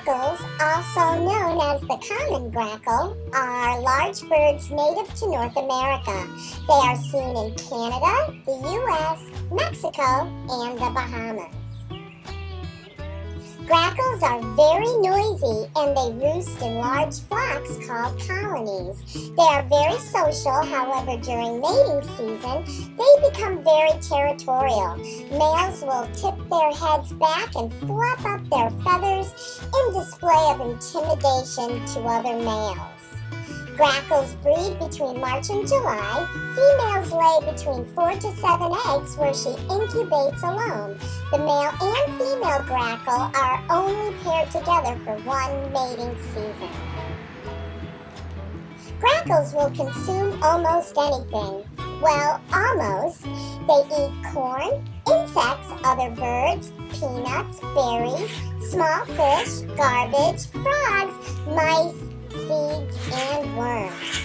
Grackles, also known as the common grackle, are large birds native to North America. They are seen in Canada, the U.S., Mexico, and the Bahamas. Grackles are very noisy and they roost in large flocks called colonies. They are very social, however, during mating season, they become very territorial. Males will tip their heads back and fluff up their feathers in display of intimidation to other males. Grackles breed between March and July. Females lay between 4 to 7 eggs where she incubates alone. The male and female grackle are only paired together for one mating season. Grackles will consume almost anything. Well, almost. They eat corn, insects, other birds, peanuts, berries, small fish, garbage, frogs, mice, seeds, and worms.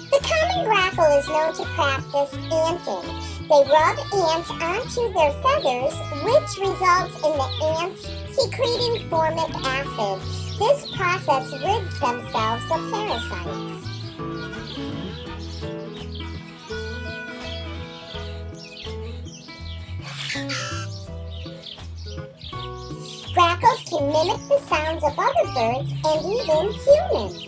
The common grackle is known to practice anting. They rub ants onto their feathers, which results in the ants secreting formic acid. This process rids themselves of parasites. Grackles can mimic the sounds of other birds and even humans.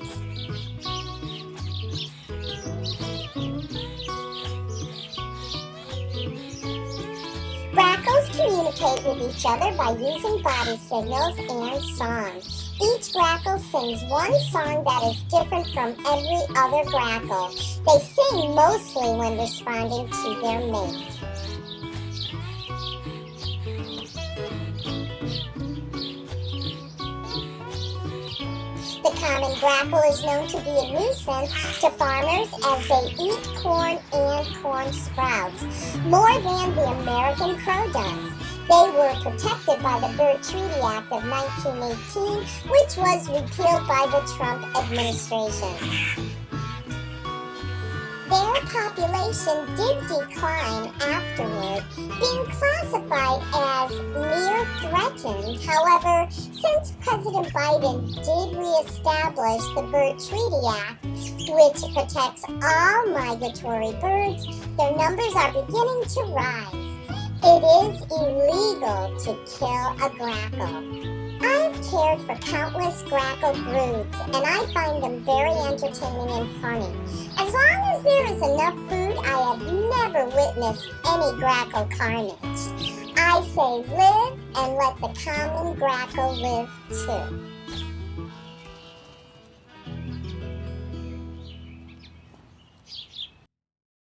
Grackles communicate with each other by using body signals and song. Each grackle sings one song that is different from every other grackle. They sing mostly when responding to their mate. The common grackle is known to be a nuisance to farmers as they eat corn and corn sprouts, more than the American crow does. They were protected by the Bird Treaty Act of 1918, which was repealed by the Trump administration. Their population did decline afterward, being classified as near threatened. However, since President Biden did reestablish the Bird Treaty Act, which protects all migratory birds, their numbers are beginning to rise. It is illegal to kill a grackle. I've cared for countless grackle broods, and I find them very entertaining and funny. As long as there is enough food, I have never witnessed any grackle carnage. I say live and let the common grackle live too.